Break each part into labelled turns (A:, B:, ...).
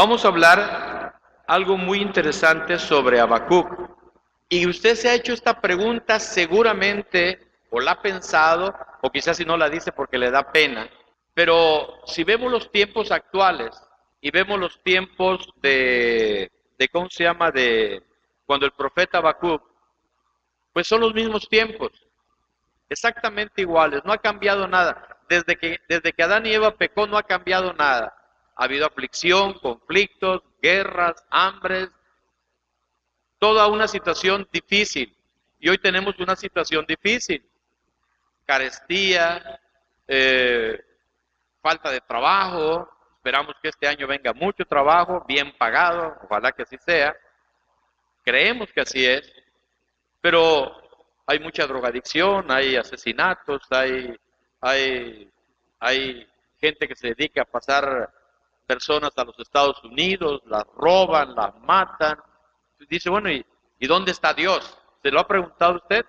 A: Vamos a hablar algo muy interesante sobre Habacuc. Y usted se ha hecho esta pregunta seguramente, o la ha pensado, o quizás si no la dice porque le da pena. Pero si vemos los tiempos actuales y vemos los tiempos de ¿cómo se llama? De cuando el profeta Habacuc, pues son los mismos tiempos, exactamente iguales, no ha cambiado nada. Desde que Adán y Eva pecó no ha cambiado nada. Ha habido aflicción, conflictos, guerras, hambres, toda una situación difícil. Y hoy tenemos una situación difícil. Carestía, falta de trabajo. Esperamos que este año venga mucho trabajo, bien pagado, ojalá que así sea. Creemos que así es, pero hay mucha drogadicción, hay asesinatos, hay, hay gente que se dedica a pasar personas a los Estados Unidos, las roban, las matan. Dice, bueno, ¿y dónde está Dios? ¿Se lo ha preguntado usted?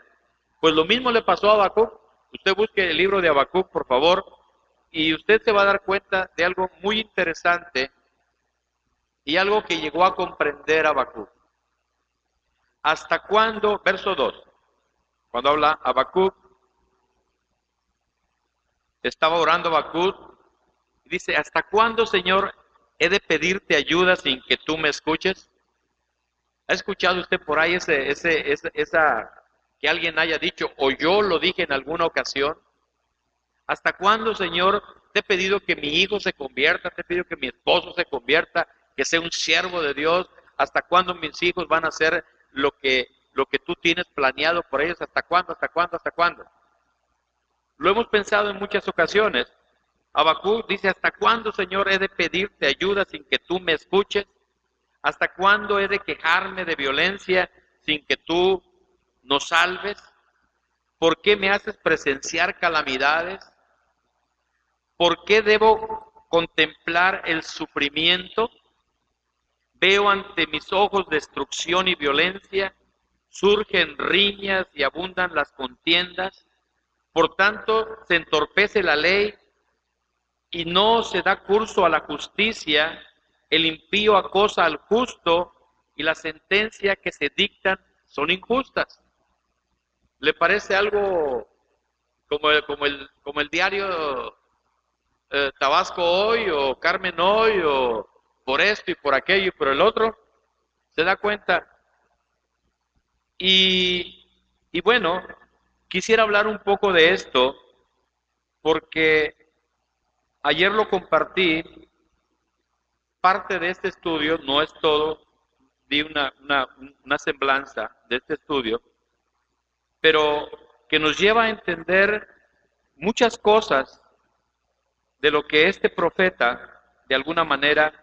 A: Pues lo mismo le pasó a Habacuc. Usted busque el libro de Habacuc, por favor, y usted se va a dar cuenta de algo muy interesante y algo que llegó a comprender Habacuc. ¿Hasta cuándo? Verso 2. Cuando habla Habacuc, estaba orando Habacuc, y dice, ¿hasta cuándo, Señor, he de pedirte ayuda sin que tú me escuches? ¿Ha escuchado usted por ahí esa que alguien haya dicho, o yo lo dije en alguna ocasión? ¿Hasta cuándo, Señor, te he pedido que mi hijo se convierta, te he pedido que mi esposo se convierta, que sea un siervo de Dios? ¿Hasta cuándo mis hijos van a hacer lo que tú tienes planeado por ellos? ¿Hasta cuándo, hasta cuándo, hasta cuándo? Lo hemos pensado en muchas ocasiones. Habacuc dice, ¿hasta cuándo, Señor, he de pedirte ayuda sin que tú me escuches? ¿Hasta cuándo he de quejarme de violencia sin que tú nos salves? ¿Por qué me haces presenciar calamidades? ¿Por qué debo contemplar el sufrimiento? Veo ante mis ojos destrucción y violencia, surgen riñas y abundan las contiendas. Por tanto, se entorpece la ley y no se da curso a la justicia, el impío acosa al justo y las sentencias que se dictan son injustas. ¿Le parece algo como el diario Tabasco hoy o Carmen hoy o por esto y por aquello y por el otro? ¿Se da cuenta? Y bueno, quisiera hablar un poco de esto porque ayer lo compartí. Parte de este estudio, no es todo, di una semblanza de este estudio, pero que nos lleva a entender muchas cosas de lo que este profeta, de alguna manera,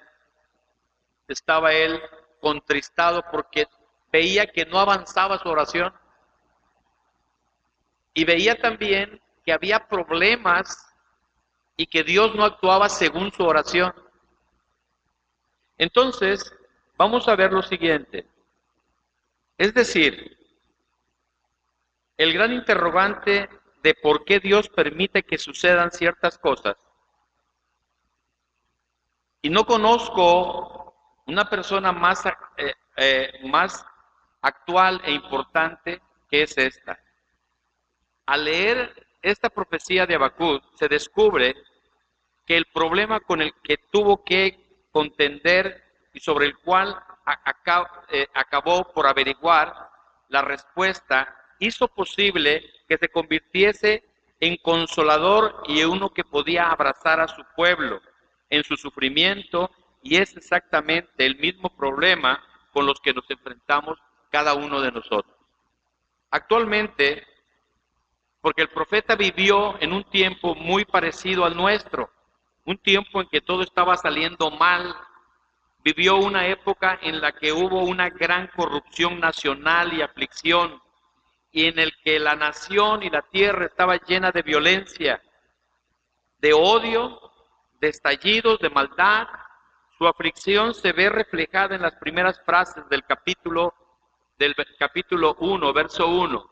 A: estaba él contristado porque veía que no avanzaba su oración y veía también que había problemas y que Dios no actuaba según su oración. Entonces, vamos a ver lo siguiente. Es decir, el gran interrogante de por qué Dios permite que sucedan ciertas cosas. Y no conozco una persona más actual e importante que es esta. Al leer esta profecía de Habacuc, se descubre que el problema con el que tuvo que contender y sobre el cual acabó por averiguar la respuesta, hizo posible que se convirtiese en consolador y en uno que podía abrazar a su pueblo en su sufrimiento, y es exactamente el mismo problema con los que nos enfrentamos cada uno de nosotros. Actualmente, porque el profeta vivió en un tiempo muy parecido al nuestro, un tiempo en que todo estaba saliendo mal, vivió una época en la que hubo una gran corrupción nacional y aflicción, y en el que la nación y la tierra estaba llena de violencia, de odio, de estallidos, de maldad. Su aflicción se ve reflejada en las primeras frases del capítulo 1, verso 1.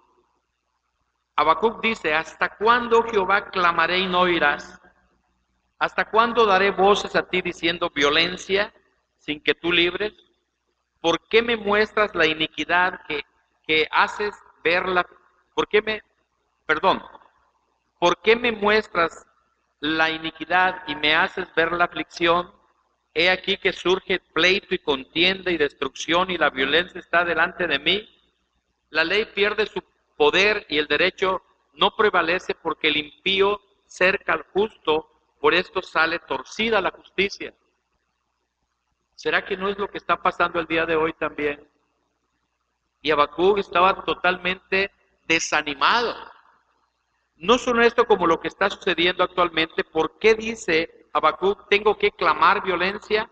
A: Habacuc dice, ¿hasta cuándo, Jehová, clamaré y no oirás? ¿Hasta cuándo daré voces a ti diciendo violencia sin que tú libres? ¿Por qué me muestras la iniquidad que haces verla? Perdón, ¿por qué me muestras la iniquidad y me haces ver la aflicción? He aquí que surge pleito y contienda y destrucción y la violencia está delante de mí. La ley pierde su poder y el derecho no prevalece porque el impío cerca al justo, por esto sale torcida la justicia. ¿Será que no es lo que está pasando el día de hoy también? Y Habacuc estaba totalmente desanimado. No solo esto como lo que está sucediendo actualmente. ¿Por qué dice Habacuc, tengo que clamar violencia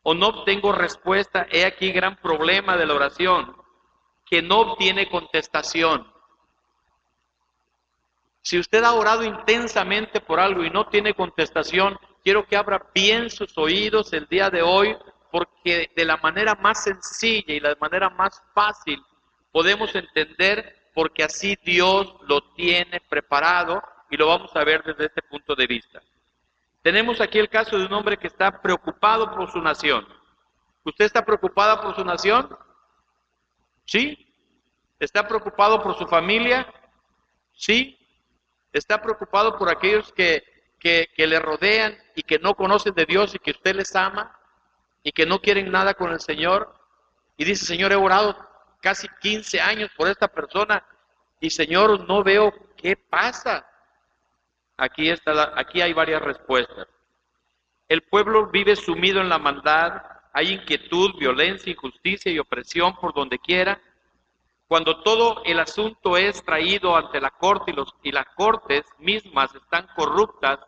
A: o no obtengo respuesta? He aquí gran problema de la oración, que no obtiene contestación. Si usted ha orado intensamente por algo y no tiene contestación, quiero que abra bien sus oídos el día de hoy, porque de la manera más sencilla y la manera más fácil podemos entender porque así Dios lo tiene preparado y lo vamos a ver desde este punto de vista. Tenemos aquí el caso de un hombre que está preocupado por su nación. ¿Usted está preocupada por su nación? ¿Sí? ¿Está preocupado por su familia? ¿Sí? ¿Está preocupado por aquellos que le rodean y que no conocen de Dios y que usted les ama y que no quieren nada con el Señor? Y dice, Señor, he orado casi 15 años por esta persona y Señor, no veo qué pasa. Aquí hay varias respuestas. El pueblo vive sumido en la maldad, hay inquietud, violencia, injusticia y opresión por donde quiera. Cuando todo el asunto es traído ante la corte y las cortes mismas están corruptas,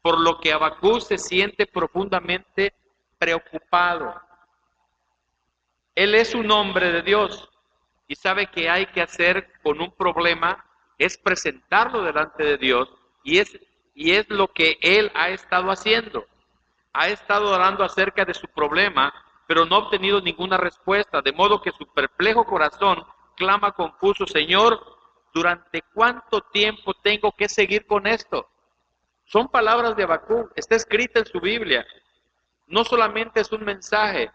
A: por lo que Habacuc se siente profundamente preocupado. Él es un hombre de Dios y sabe que hay que hacer con un problema es presentarlo delante de Dios y es lo que él ha estado haciendo. Ha estado orando acerca de su problema, pero no ha obtenido ninguna respuesta, de modo que su perplejo corazón clama confuso, Señor, ¿durante cuánto tiempo tengo que seguir con esto? Son palabras de Habacuc, está escrita en su Biblia. No solamente es un mensaje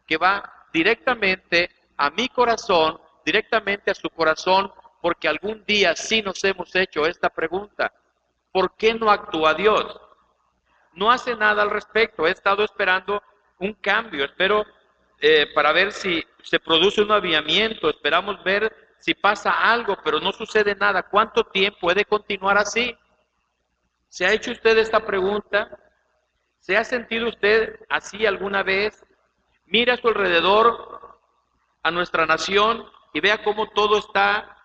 A: que va directamente a mi corazón, directamente a su corazón, porque algún día sí nos hemos hecho esta pregunta. ¿Por qué no actúa Dios? No hace nada al respecto. He estado esperando un cambio, espero para ver si se produce un avivamiento, esperamos ver si pasa algo, pero no sucede nada. ¿Cuánto tiempo he de continuar así? ¿Se ha hecho usted esta pregunta? ¿Se ha sentido usted así alguna vez? Mira a su alrededor, a nuestra nación, y vea cómo todo está,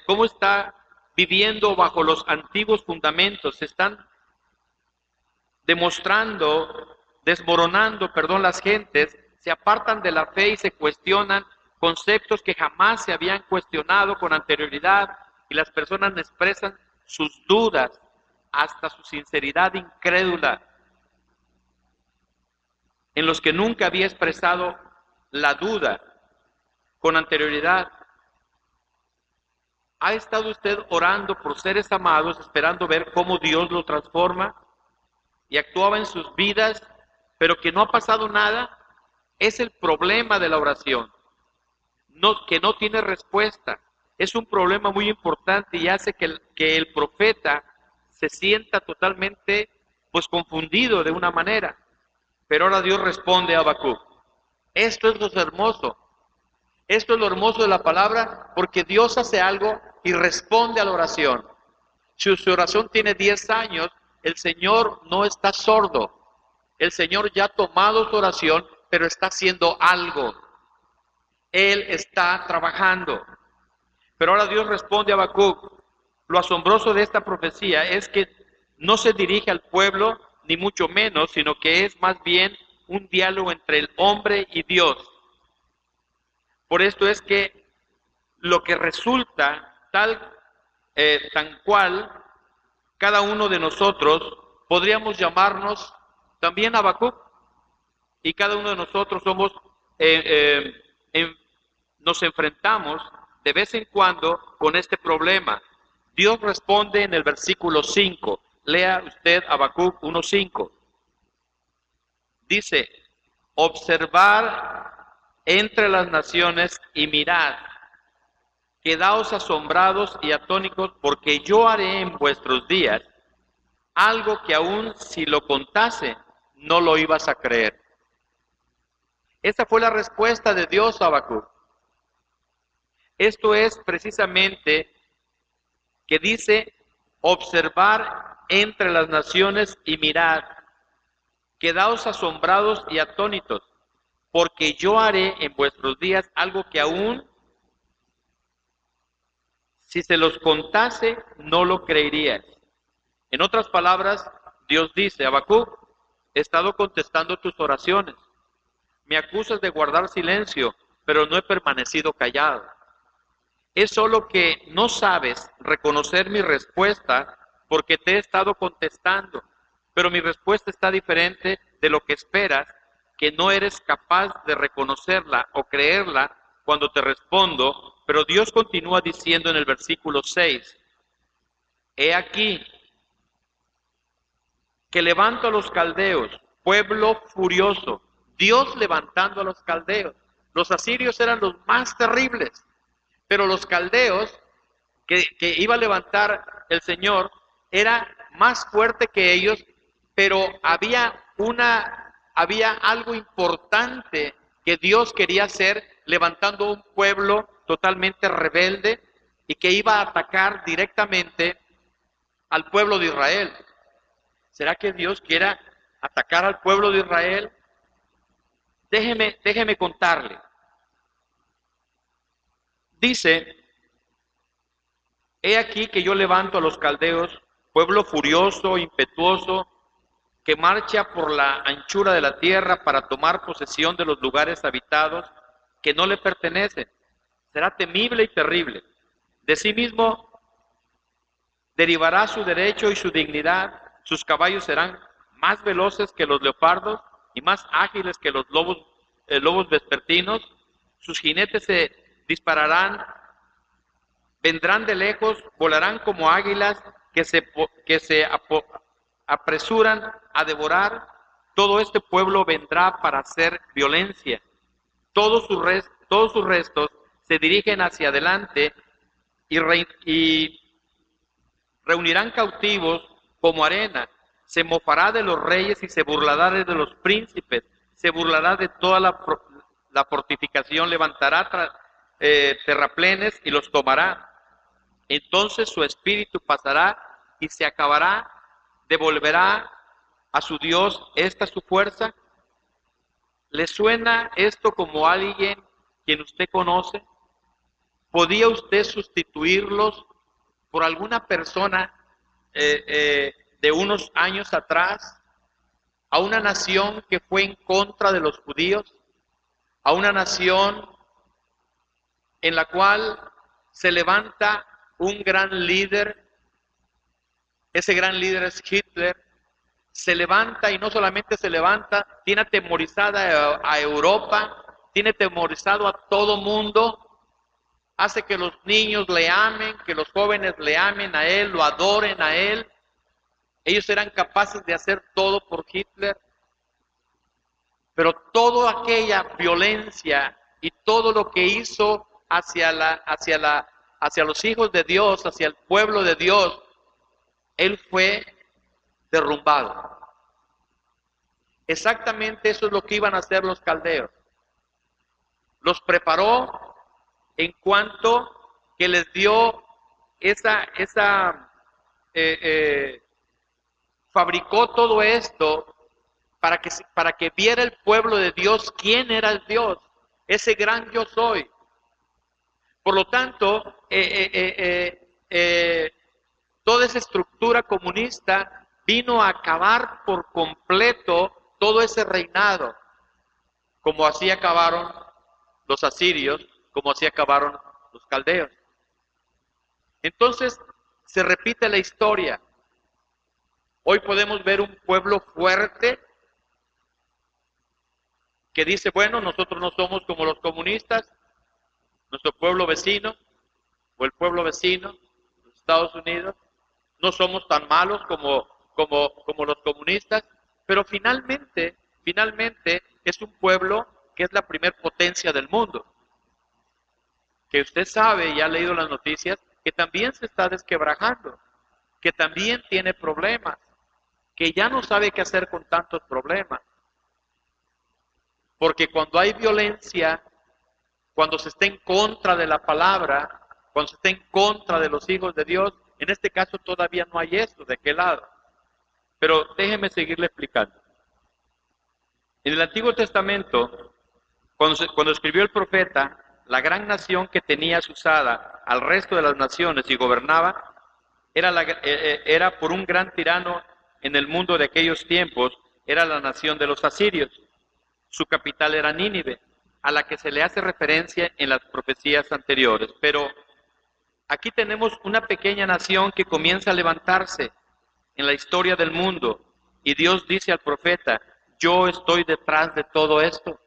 A: cómo está viviendo bajo los antiguos fundamentos. Se están desmoronando, las gentes, se apartan de la fe y se cuestionan conceptos que jamás se habían cuestionado con anterioridad, y las personas expresan sus dudas, hasta su sinceridad incrédula, en los que nunca había expresado la duda con anterioridad. ¿Ha estado usted orando por seres amados, esperando ver cómo Dios lo transforma y actuaba en sus vidas, pero que no ha pasado nada? Es el problema de la oración, que no tiene respuesta. Es un problema muy importante y hace que el profeta se sienta totalmente confundido de una manera. Pero ahora Dios responde a Habacuc. Esto es lo hermoso. Esto es lo hermoso de la palabra, porque Dios hace algo y responde a la oración. Si su oración tiene 10 años, el Señor no está sordo. El Señor ya ha tomado su oración, pero está haciendo algo. Él está trabajando. Pero ahora Dios responde a Habacuc. Lo asombroso de esta profecía es que no se dirige al pueblo, ni mucho menos, sino que es más bien un diálogo entre el hombre y Dios. Por esto es que lo que resulta tan cual, cada uno de nosotros podríamos llamarnos también Habacuc, y cada uno de nosotros nos enfrentamos de vez en cuando con este problema. Dios responde en el versículo 5. Lea usted Habacuc 1:5. Dice, observar entre las naciones y mirad, quedaos asombrados y atónitos, porque yo haré en vuestros días algo que aun si lo contase, no lo ibas a creer. Esa fue la respuesta de Dios a Habacuc. Esto es precisamente que dice, observar entre las naciones y mirad, quedaos asombrados y atónitos, porque yo haré en vuestros días algo que aún si se los contase no lo creeríais. En otras palabras, Dios dice, Habacuc, he estado contestando tus oraciones, me acusas de guardar silencio, pero no he permanecido callado. Es solo que no sabes reconocer mi respuesta porque te he estado contestando, pero mi respuesta está diferente de lo que esperas, que no eres capaz de reconocerla o creerla cuando te respondo, pero Dios continúa diciendo en el versículo 6, he aquí que levanto a los caldeos, pueblo furioso, Dios levantando a los caldeos. Los asirios eran los más terribles, pero los caldeos que iba a levantar el Señor era más fuerte que ellos, pero había algo importante que Dios quería hacer, levantando un pueblo totalmente rebelde y que iba a atacar directamente al pueblo de Israel. ¿Será que Dios quiera atacar al pueblo de Israel? Déjeme contarle. Dice, he aquí que yo levanto a los caldeos, pueblo furioso, impetuoso, que marcha por la anchura de la tierra para tomar posesión de los lugares habitados que no le pertenecen. Será temible y terrible. De sí mismo derivará su derecho y su dignidad. Sus caballos serán más veloces que los leopardos y más ágiles que los lobos vespertinos. Sus jinetes se dispararán, vendrán de lejos, volarán como águilas que se apresuran a devorar. Todo este pueblo vendrá para hacer violencia. Todos sus restos se dirigen hacia adelante y reunirán cautivos como arena. Se mofará de los reyes y se burlará de los príncipes. Se burlará de toda la fortificación. Levantará terraplenes y los tomará. Entonces su espíritu pasará y se acabará. Devolverá a su Dios esta su fuerza. ¿Le suena esto como alguien quien usted conoce? ¿Podía usted sustituirlos por alguna persona de unos años atrás? ¿A una nación que fue en contra de los judíos? ¿A una nación en la cual se levanta un gran líder? Ese gran líder es Hitler. Se levanta y no solamente se levanta, tiene atemorizada a Europa, tiene atemorizado a todo mundo, hace que los niños le amen, que los jóvenes le amen a él, lo adoren a él. Ellos eran capaces de hacer todo por Hitler, pero toda aquella violencia y todo lo que hizo hacia los hijos de Dios, hacia el pueblo de Dios, él fue derrumbado. Exactamente eso es lo que iban a hacer los caldeos. Los preparó en cuanto que les dio fabricó todo esto para que viera el pueblo de Dios quién era el Dios, ese gran yo soy. Por lo tanto, toda esa estructura comunista vino a acabar por completo todo ese reinado, como así acabaron los asirios, como así acabaron los caldeos. Entonces, se repite la historia. Hoy podemos ver un pueblo fuerte que dice, bueno, nosotros no somos como los comunistas, nuestro pueblo vecino o el pueblo vecino, los Estados Unidos, no somos tan malos como los comunistas, pero finalmente finalmente es un pueblo que es la primer potencia del mundo. Que usted sabe y ha leído las noticias que también se está desquebrajando, que también tiene problemas, que ya no sabe qué hacer con tantos problemas. Porque cuando hay violencia, cuando se está en contra de la palabra, cuando se está en contra de los hijos de Dios, en este caso todavía no hay eso, ¿de qué lado? Pero déjeme seguirle explicando. En el Antiguo Testamento, cuando escribió el profeta, la gran nación que tenía asusada al resto de las naciones y gobernaba, era por un gran tirano en el mundo de aquellos tiempos, era la nación de los asirios. Su capital era Nínive, a la que se le hace referencia en las profecías anteriores. Pero aquí tenemos una pequeña nación que comienza a levantarse en la historia del mundo, y Dios dice al profeta: yo estoy detrás de todo esto.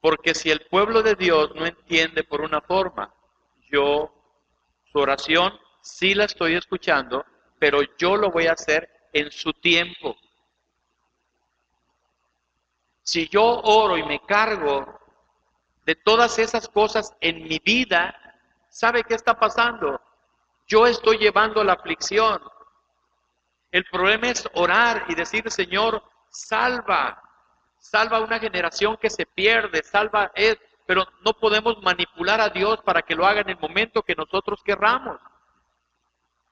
A: Porque si el pueblo de Dios no entiende por una forma, su oración sí la estoy escuchando, pero yo lo voy a hacer en su tiempo. Si yo oro y me cargo de todas esas cosas en mi vida, ¿sabe qué está pasando? Yo estoy llevando la aflicción. El problema es orar y decir: Señor, salva a una generación que se pierde, pero no podemos manipular a Dios para que lo haga en el momento que nosotros querramos.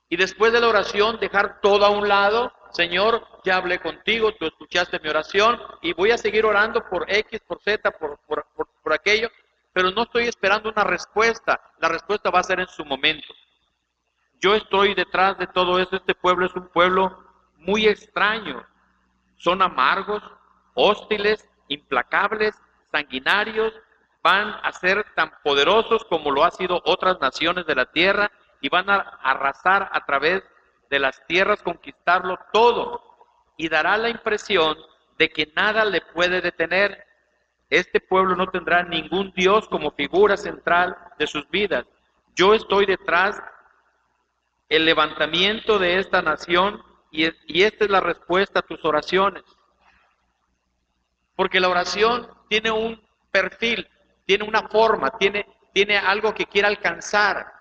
A: Y después de la oración, dejar todo a un lado. Señor, ya hablé contigo, tú escuchaste mi oración y voy a seguir orando por X, por Z, por aquello, pero no estoy esperando una respuesta. La respuesta va a ser en su momento. Yo estoy detrás de todo eso. Este pueblo es un pueblo muy extraño. Son amargos, hostiles, implacables, sanguinarios, van a ser tan poderosos como lo han sido otras naciones de la tierra y van a arrasar a través de las tierras, conquistarlo todo, y dará la impresión de que nada le puede detener. Este pueblo no tendrá ningún Dios como figura central de sus vidas. Yo estoy detrás del levantamiento de esta nación y esta es la respuesta a tus oraciones. Porque la oración tiene un perfil, tiene una forma, tiene algo que quiere alcanzar.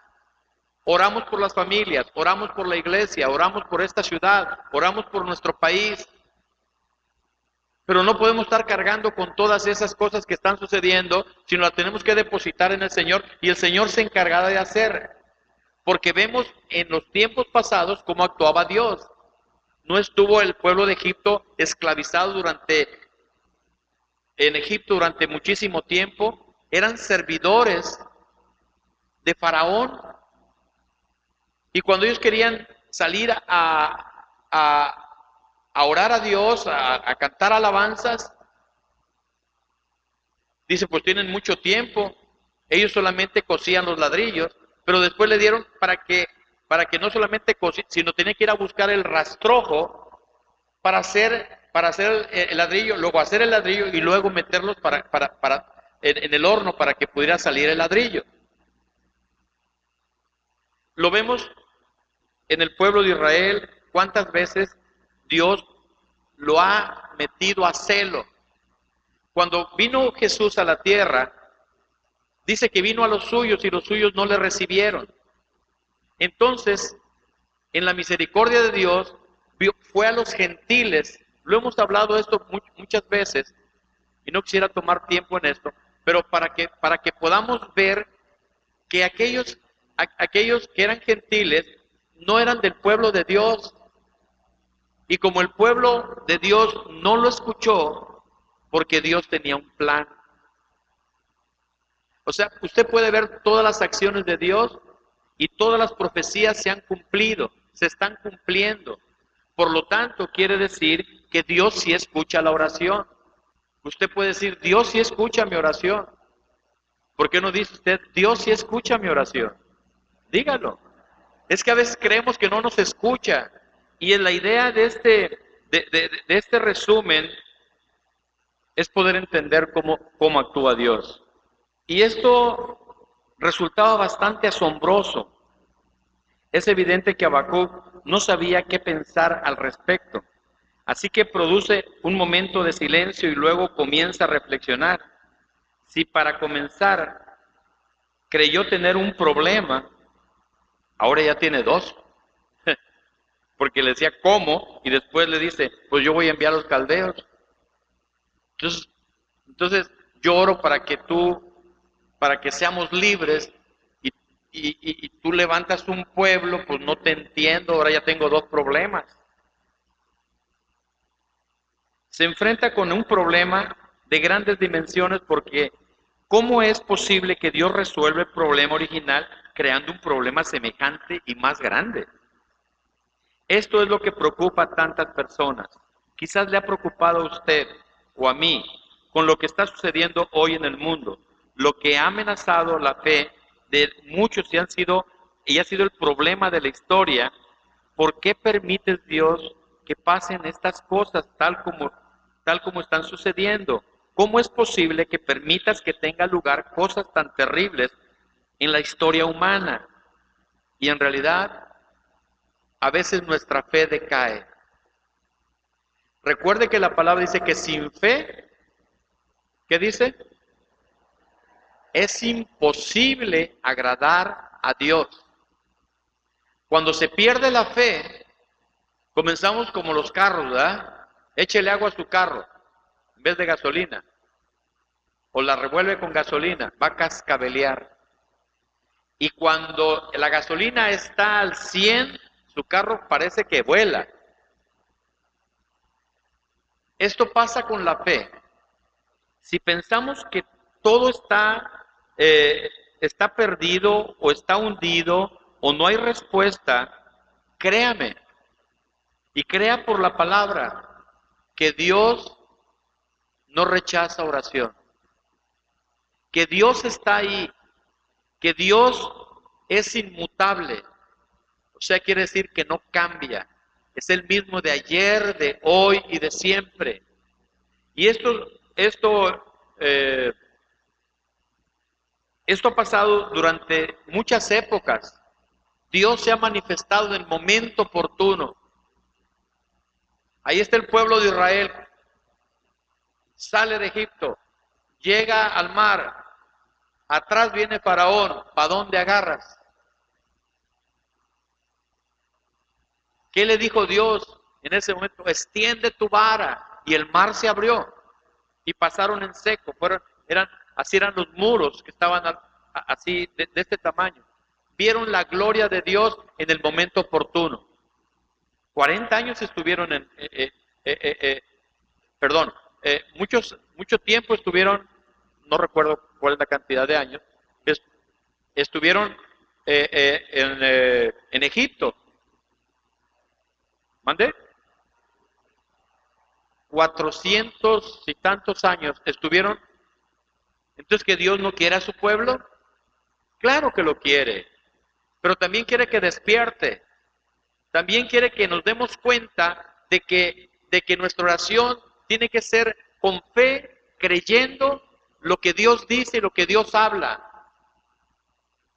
A: Oramos por las familias, oramos por la iglesia, oramos por esta ciudad, oramos por nuestro país. Pero no podemos estar cargando con todas esas cosas que están sucediendo, sino las tenemos que depositar en el Señor y el Señor se encargará de hacer. Porque vemos en los tiempos pasados cómo actuaba Dios. No estuvo el pueblo de Egipto esclavizado en Egipto durante muchísimo tiempo, eran servidores de Faraón, y cuando ellos querían salir a orar a Dios, a cantar alabanzas, dice, pues tienen mucho tiempo. Ellos solamente cosían los ladrillos, pero después le dieron para que no solamente cosían, sino tenían que ir a buscar el rastrojo para hacer el ladrillo, luego hacer el ladrillo y luego meterlos en el horno para que pudiera salir el ladrillo. Lo vemos en el pueblo de Israel, cuántas veces Dios lo ha metido a celo. Cuando vino Jesús a la tierra, dice que vino a los suyos y los suyos no le recibieron. Entonces, en la misericordia de Dios, fue a los gentiles. Lo hemos hablado esto muchas veces y no quisiera tomar tiempo en esto, pero para que podamos ver que aquellos que eran gentiles no eran del pueblo de Dios, y como el pueblo de Dios no lo escuchó, porque Dios tenía un plan. O sea, usted puede ver todas las acciones de Dios y todas las profecías se han cumplido, se están cumpliendo. Por lo tanto, quiere decir que Dios sí escucha la oración. Usted puede decir, Dios sí escucha mi oración. ¿Por qué no dice usted, Dios sí escucha mi oración? Dígalo. Es que a veces creemos que no nos escucha. Y en la idea de este resumen es poder entender cómo actúa Dios. Y esto resultaba bastante asombroso. Es evidente que Habacuc no sabía qué pensar al respecto. Así que produce un momento de silencio y luego comienza a reflexionar. Si para comenzar creyó tener un problema, ahora ya tiene dos. Porque le decía cómo y después le dice, pues yo voy a enviar a los caldeos. Entonces yo oro para que seamos libres y tú levantas un pueblo, pues no te entiendo, ahora ya tengo dos problemas. Se enfrenta con un problema de grandes dimensiones porque ¿cómo es posible que Dios resuelva el problema original creando un problema semejante y más grande? Esto es lo que preocupa a tantas personas. Quizás le ha preocupado a usted o a mí con lo que está sucediendo hoy en el mundo, lo que ha amenazado la fe de muchos y ha sido el problema de la historia. ¿Por qué permites, Dios, que pasen estas cosas tal como están sucediendo? ¿Cómo es posible que permitas que tengan lugar cosas tan terribles en la historia humana? Y en realidad, a veces nuestra fe decae. Recuerde que la palabra dice que sin fe, ¿qué dice? Es imposible agradar a Dios. Cuando se pierde la fe, comenzamos como los carros, ¿verdad? Échele agua a su carro en vez de gasolina. O la revuelve con gasolina, va a cascabelear. Y cuando la gasolina está al 100, su carro parece que vuela. Esto pasa con la fe. Si pensamos que todo está perdido o está hundido o no hay respuesta, créame y crea por la palabra que Dios no rechaza oración, que Dios está ahí, que Dios es inmutable. O sea, quiere decir que no cambia. Es el mismo de ayer, de hoy y de siempre. Y esto ha pasado durante muchas épocas. Dios se ha manifestado en el momento oportuno. Ahí está el pueblo de Israel. Sale de Egipto, llega al mar. Atrás viene Faraón. ¿Para dónde agarras? ¿Qué le dijo Dios en ese momento? Extiende tu vara. Y el mar se abrió. Y pasaron en seco. Así eran los muros que estaban así de este tamaño. Vieron la gloria de Dios en el momento oportuno. 40 años estuvieron mucho tiempo estuvieron, no recuerdo cuál es la cantidad de años, estuvieron en Egipto. ¿Mande? 400 y tantos años estuvieron. Entonces, ¿que Dios no quiere a su pueblo? Claro que lo quiere, pero también quiere que despierte. También quiere que nos demos cuenta de que nuestra oración tiene que ser con fe, creyendo lo que Dios dice y lo que Dios habla.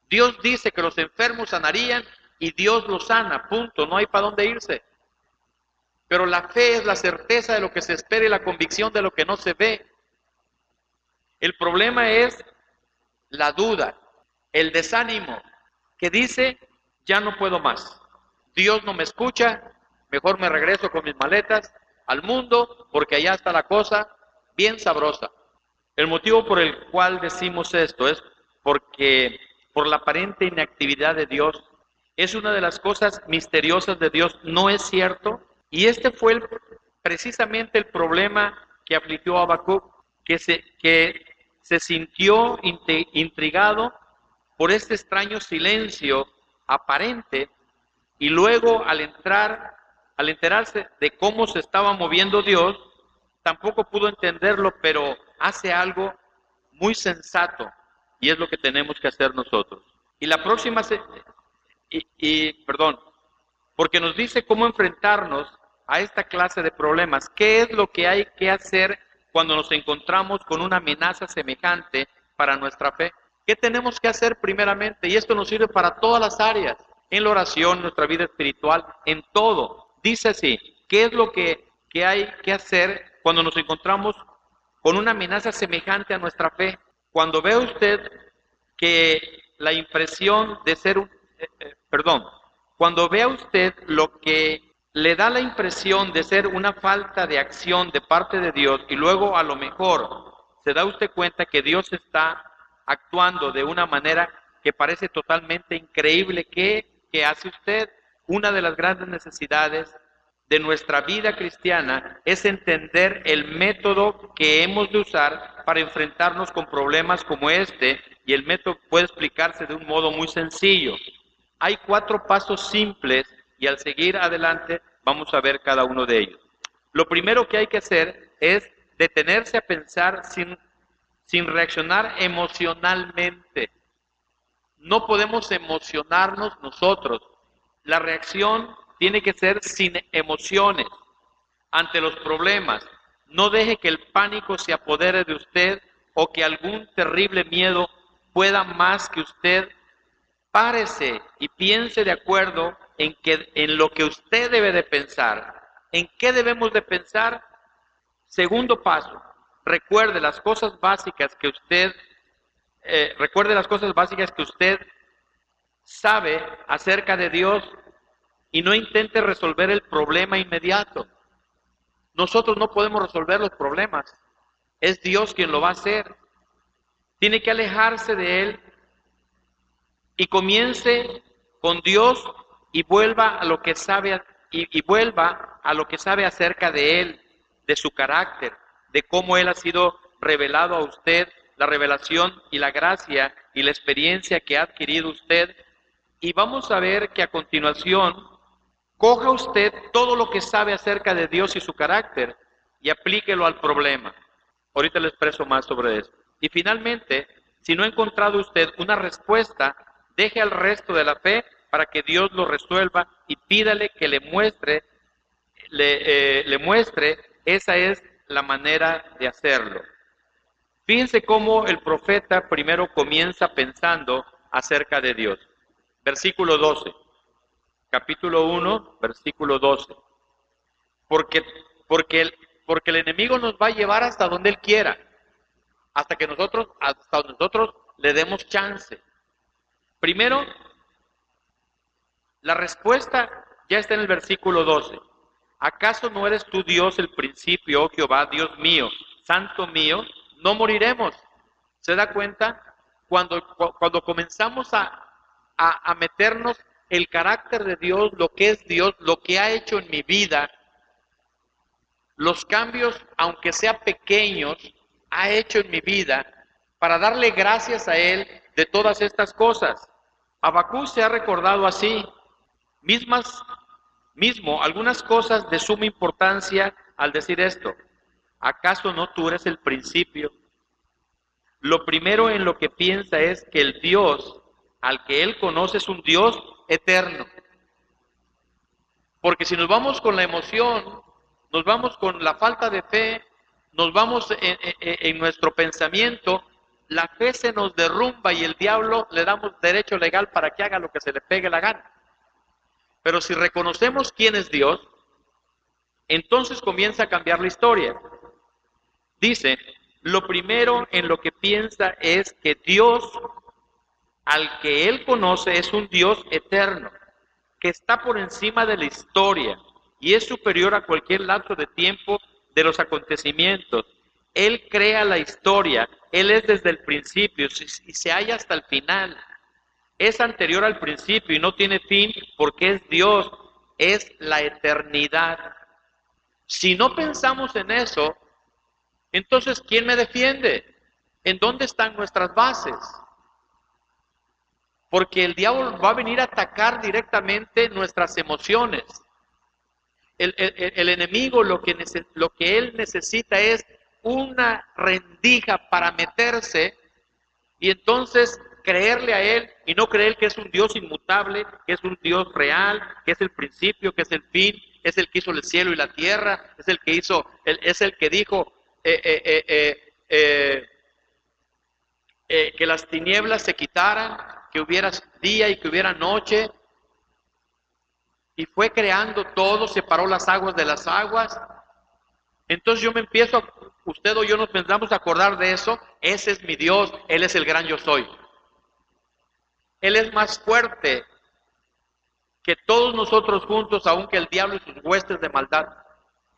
A: Dios dice que los enfermos sanarían y Dios los sana, punto, no hay para dónde irse. Pero la fe es la certeza de lo que se espera y la convicción de lo que no se ve. El problema es la duda, el desánimo, que dice, ya no puedo más. Dios no me escucha, mejor me regreso con mis maletas al mundo, porque allá está la cosa bien sabrosa. El motivo por el cual decimos esto es porque por la aparente inactividad de Dios, es una de las cosas misteriosas de Dios, ¿no es cierto? Y este fue precisamente el problema que afligió a Habacuc, que se sintió intrigado por este extraño silencio aparente, y luego al enterarse de cómo se estaba moviendo Dios, tampoco pudo entenderlo, pero hace algo muy sensato, y es lo que tenemos que hacer nosotros. Y la próxima, porque nos dice cómo enfrentarnos a esta clase de problemas. ¿Qué es lo que hay que hacer cuando nos encontramos con una amenaza semejante para nuestra fe? ¿Qué tenemos que hacer primeramente? Y esto nos sirve para todas las áreas. en la oración, en nuestra vida espiritual, en todo. Dice así, ¿qué es lo que hay que hacer cuando nos encontramos con una amenaza semejante a nuestra fe? Cuando ve usted que la impresión de ser cuando vea usted lo que le da la impresión de ser una falta de acción de parte de Dios y luego a lo mejor se da usted cuenta que Dios está actuando de una manera que parece totalmente increíble, ¿qué hace usted? Una de las grandes necesidades de nuestra vida cristiana es entender el método que hemos de usar para enfrentarnos con problemas como este, y el método puede explicarse de un modo muy sencillo. Hay 4 pasos simples y al seguir adelante vamos a ver cada uno de ellos. Lo primero que hay que hacer es detenerse a pensar sin reaccionar emocionalmente. No podemos emocionarnos nosotros. La reacción tiene que ser sin emociones ante los problemas. No deje que el pánico se apodere de usted o que algún terrible miedo pueda más que usted. Párese y piense de acuerdo en lo que usted debe de pensar. ¿En qué debemos de pensar? Segundo paso, recuerde las cosas básicas que usted sabe acerca de Dios y no intente resolver el problema inmediato. Nosotros no podemos resolver los problemas. Es Dios quien lo va a hacer. Tiene que alejarse de Él y comience con Dios y vuelva a lo que sabe acerca de Él, de su carácter, de cómo Él ha sido revelado a usted, la revelación y la gracia y la experiencia que ha adquirido usted. Y vamos a ver que a continuación coja usted todo lo que sabe acerca de Dios y su carácter y aplíquelo al problema. Ahorita le expreso más sobre eso. Y finalmente, si no ha encontrado usted una respuesta, deje al resto de la fe para que Dios lo resuelva y pídale que le muestre, esa es la manera de hacerlo. Fíjense cómo el profeta primero comienza pensando acerca de Dios. Versículo 12. Capítulo 1, versículo 12. Porque el enemigo nos va a llevar hasta donde él quiera, hasta nosotros le demos chance. Primero, la respuesta ya está en el versículo 12. ¿Acaso no eres tú Dios el principio, oh Jehová, Dios mío, santo mío? No moriremos. ¿Se da cuenta? Cuando comenzamos a meternos el carácter de Dios, lo que es Dios, lo que ha hecho en mi vida, los cambios, aunque sean pequeños, ha hecho en mi vida, para darle gracias a Él de todas estas cosas. Habacuc se ha recordado así, algunas cosas de suma importancia al decir esto. ¿Acaso no tú eres el principio? Lo primero en lo que piensa es que el Dios al que él conoce es un Dios eterno. Porque si nos vamos con la emoción, nos vamos con la falta de fe, nos vamos en nuestro pensamiento, la fe se nos derrumba y el diablo le damos derecho legal para que haga lo que se le pegue la gana. Pero si reconocemos quién es Dios, entonces comienza a cambiar la historia. Dice, lo primero en lo que piensa es que Dios, al que él conoce, es un Dios eterno, que está por encima de la historia y es superior a cualquier lapso de tiempo de los acontecimientos. Él crea la historia, Él es desde el principio y se halla hasta el final. Es anterior al principio y no tiene fin porque es Dios, es la eternidad. Si no pensamos en eso, entonces ¿quién me defiende? ¿En dónde están nuestras bases? Porque el diablo va a venir a atacar directamente nuestras emociones. El enemigo lo que él necesita es una rendija para meterse y entonces creerle a él y no creer que es un Dios inmutable, que es un Dios real, que es el principio, que es el fin, es el que hizo el cielo y la tierra, es el que dijo que las tinieblas se quitaran, que hubiera día y que hubiera noche, y fue creando todo, separó las aguas de las aguas. Entonces yo me empiezo, usted o yo nos pensamos a acordar de eso. Ese es mi Dios, Él es el gran yo soy. Él es más fuerte que todos nosotros juntos, aunque el diablo y sus huestes de maldad.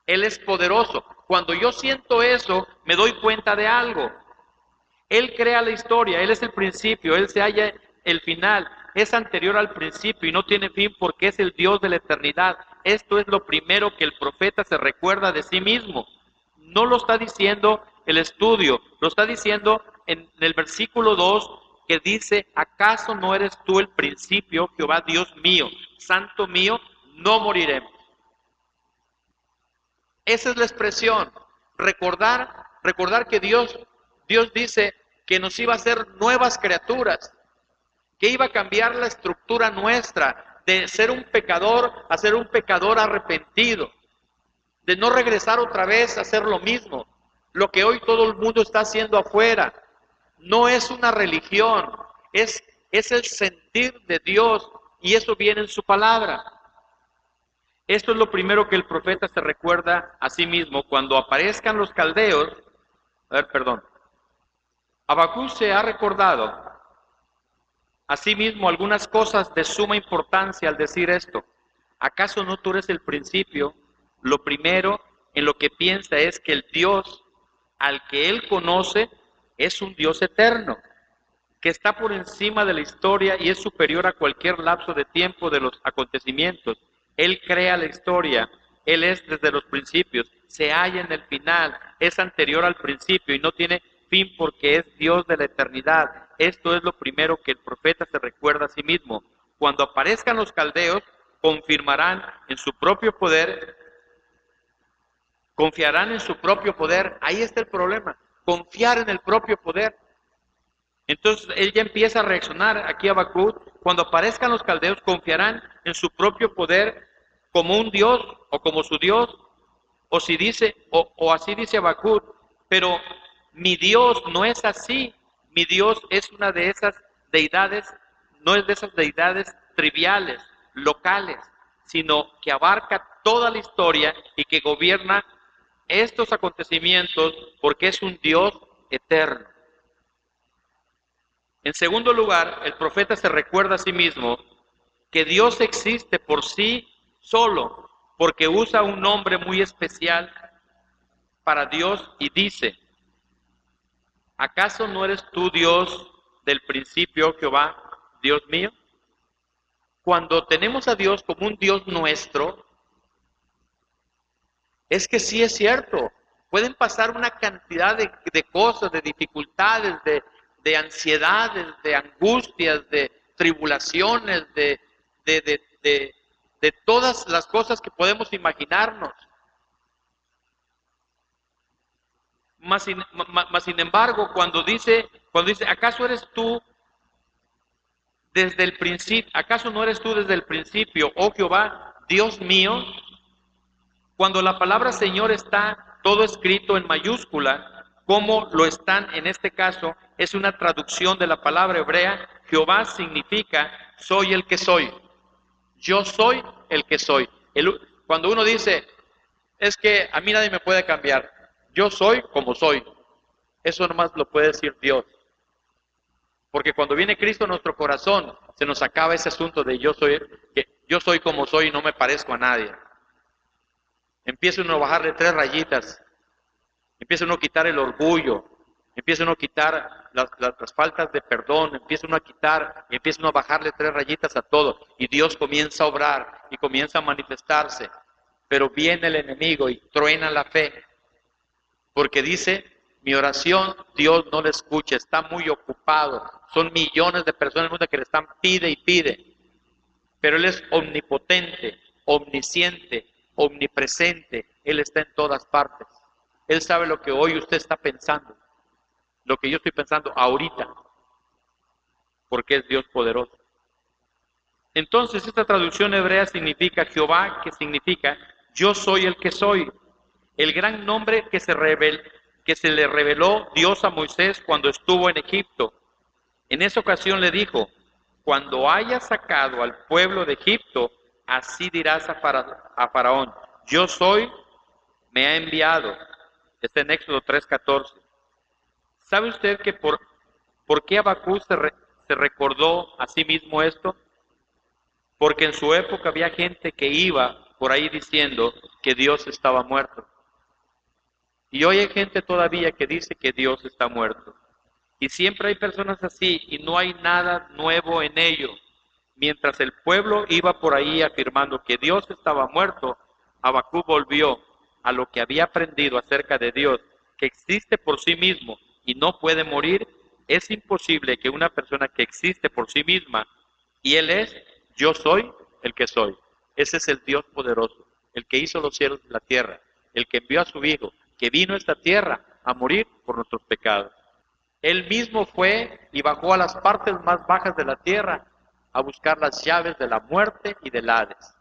A: Él es poderoso. Cuando yo siento eso, me doy cuenta de algo. Él crea la historia, Él es el principio, Él se halla el final, es anterior al principio y no tiene fin porque es el Dios de la eternidad. Esto es lo primero que el profeta se recuerda de sí mismo. No lo está diciendo el estudio, lo está diciendo en el versículo 2 que dice: ¿acaso no eres tú el principio, Jehová Dios mío, santo mío? No moriremos. Esa es la expresión, recordar que Dios dice que nos iba a hacer nuevas criaturas, que iba a cambiar la estructura nuestra, de ser un pecador a ser un pecador arrepentido, de no regresar otra vez a hacer lo mismo, lo que hoy todo el mundo está haciendo afuera. No es una religión, es el sentir de Dios, y eso viene en su palabra. Esto es lo primero que el profeta se recuerda a sí mismo cuando aparezcan los caldeos. Habacuc se ha recordado a sí mismo algunas cosas de suma importancia al decir esto. ¿Acaso no tú eres el principio? Lo primero en lo que piensa es que el Dios al que él conoce es un Dios eterno, que está por encima de la historia y es superior a cualquier lapso de tiempo de los acontecimientos. Él crea la historia, Él es desde los principios, se halla en el final, es anterior al principio y no tiene fin porque es Dios de la eternidad. Esto es lo primero que el profeta se recuerda a sí mismo. Cuando aparezcan los caldeos, confirmarán en su propio poder, confiarán en su propio poder. Ahí está el problema, confiar en el propio poder. Entonces él ya empieza a reaccionar aquí a Habacuc. Cuando aparezcan los caldeos, confiarán en su propio poder como un Dios o como su Dios, o si dice, o así dice Habacuc, pero mi Dios no es así. Mi Dios es una de esas deidades, no es de esas deidades triviales, locales, sino que abarca toda la historia y que gobierna estos acontecimientos porque es un Dios eterno. En segundo lugar, el profeta se recuerda a sí mismo que Dios existe por sí solo, porque usa un nombre muy especial para Dios y dice: ¿acaso no eres tú Dios del principio, Jehová, Dios mío? Cuando tenemos a Dios como un Dios nuestro, es que sí es cierto, pueden pasar una cantidad de cosas, de dificultades, de ansiedades, de angustias, de tribulaciones, de todas las cosas que podemos imaginarnos. Mas sin embargo, cuando dice, ¿acaso eres tú desde el principio? ¿Acaso no eres tú desde el principio, oh Jehová, Dios mío? Cuando la palabra Señor está todo escrito en mayúscula, como lo están en este caso, es una traducción de la palabra hebrea. Jehová significa soy el que soy. Yo soy el que soy. Cuando uno dice, es que a mí nadie me puede cambiar, yo soy como soy, eso nomás lo puede decir Dios. Porque cuando viene Cristo a nuestro corazón, se nos acaba ese asunto de yo soy como soy y no me parezco a nadie. Empieza uno a bajarle 3 rayitas, empieza uno a quitar el orgullo, empieza uno a quitar las faltas de perdón, empieza uno a bajarle 3 rayitas a todo, y Dios comienza a obrar y comienza a manifestarse. Pero viene el enemigo y truena la fe, porque dice, mi oración Dios no la escucha, está muy ocupado, son millones de personas en el mundo que le están pide y pide, pero Él es omnipotente, omnisciente, omnipresente, Él está en todas partes. Él sabe lo que hoy usted está pensando, lo que yo estoy pensando ahorita, porque es Dios poderoso. Entonces esta traducción hebrea significa Jehová, que significa yo soy el que soy. El gran nombre que se le reveló Dios a Moisés cuando estuvo en Egipto. En esa ocasión le dijo, cuando hayas sacado al pueblo de Egipto, así dirás a Faraón, yo soy, me ha enviado. Está en Éxodo 3:14. ¿Sabe usted que por qué Habacuc se recordó a sí mismo esto? Porque en su época había gente que iba por ahí diciendo que Dios estaba muerto. Y hoy hay gente todavía que dice que Dios está muerto. Y siempre hay personas así y no hay nada nuevo en ello. Mientras el pueblo iba por ahí afirmando que Dios estaba muerto, Habacuc volvió a lo que había aprendido acerca de Dios, que existe por sí mismo y no puede morir. Es imposible que una persona que existe por sí misma, y Él es, yo soy el que soy. Ese es el Dios poderoso, el que hizo los cielos y la tierra, el que envió a su Hijo, que vino a esta tierra a morir por nuestros pecados. Él mismo fue y bajó a las partes más bajas de la tierra a buscar las llaves de la muerte y del Hades.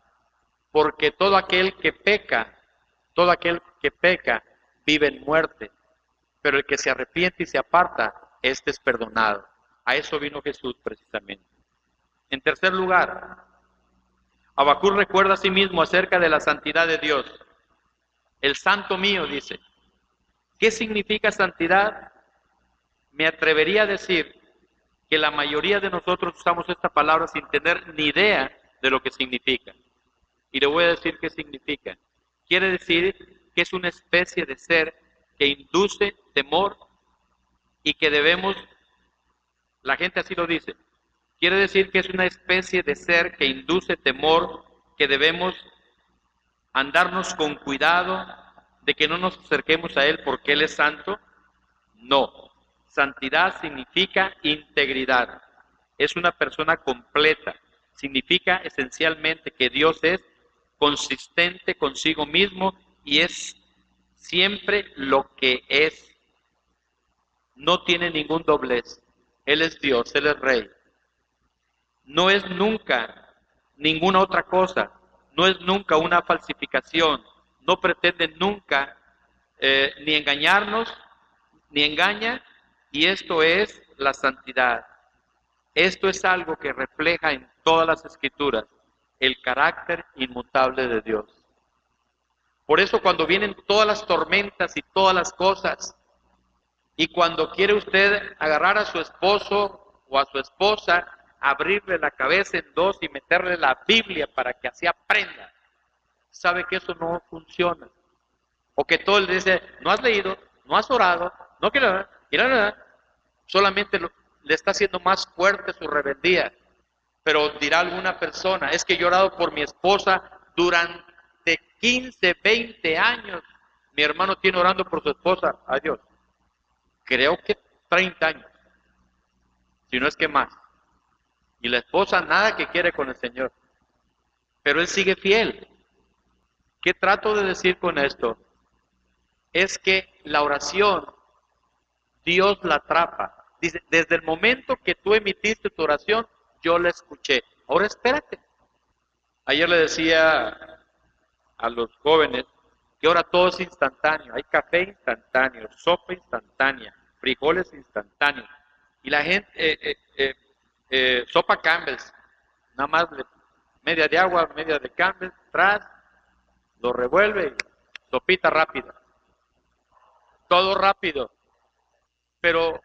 A: Porque todo aquel que peca vive en muerte, pero el que se arrepiente y se aparta, este es perdonado. A eso vino Jesús precisamente. En tercer lugar, Habacuc recuerda a sí mismo acerca de la santidad de Dios. El santo mío, dice. ¿Qué significa santidad? Me atrevería a decir que la mayoría de nosotros usamos esta palabra sin tener ni idea de lo que significa. Y le voy a decir qué significa. Quiere decir que es una especie de ser que induce temor y que debemos, la gente así lo dice, quiere decir que es una especie de ser que induce temor, que debemos andarnos con cuidado de que no nos acerquemos a Él porque Él es santo. No, santidad significa integridad, es una persona completa, significa esencialmente que Dios es consistente consigo mismo y es siempre lo que es, no tiene ningún doblez, Él es Dios, Él es Rey, no es nunca ninguna otra cosa, no es nunca una falsificación, no pretende nunca ni engañarnos, ni engaña, y esto es la santidad. Esto es algo que refleja en todas las Escrituras el carácter inmutable de Dios. Por eso cuando vienen todas las tormentas y todas las cosas, y cuando quiere usted agarrar a su esposo o a su esposa, abrirle la cabeza en dos y meterle la Biblia para que así aprenda, sabe que eso no funciona. O que todo le dice, no has leído, no has orado, no quiero nada, solamente le está haciendo más fuerte su rebeldía. Pero dirá alguna persona, es que yo he orado por mi esposa durante 15, 20 años. Mi hermano tiene orando por su esposa, adiós. Creo que 30 años, si no es que más. Y la esposa nada que quiere con el Señor. Pero él sigue fiel. ¿Qué trato de decir con esto? Es que la oración, Dios la atrapa. Dice, desde el momento que tú emitiste tu oración, yo la escuché. Ahora espérate. Ayer le decía a los jóvenes que ahora todo es instantáneo. Hay café instantáneo, sopa instantánea, frijoles instantáneos. Y la gente, sopa Campbell's, nada más media de agua, media de Campbell's, tras, lo revuelve y sopita rápida. Todo rápido. Pero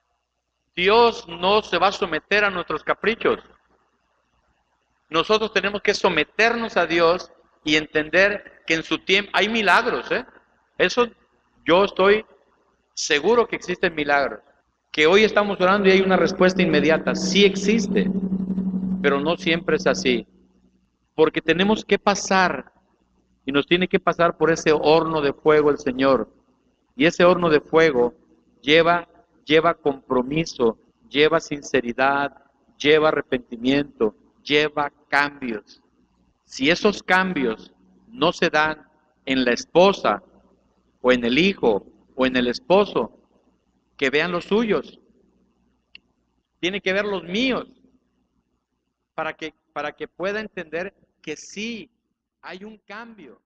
A: Dios no se va a someter a nuestros caprichos. Nosotros tenemos que someternos a Dios y entender que en su tiempo hay milagros, ¿eh? Eso yo estoy seguro que existen milagros. Que hoy estamos orando y hay una respuesta inmediata. Sí existe, pero no siempre es así. Porque tenemos que pasar y nos tiene que pasar por ese horno de fuego el Señor. Y ese horno de fuego lleva compromiso, lleva sinceridad, lleva arrepentimiento, lleva cambios. Si esos cambios no se dan en la esposa, o en el hijo, o en el esposo, que vean los suyos. Tiene que ver los míos, para que pueda entender que sí hay un cambio.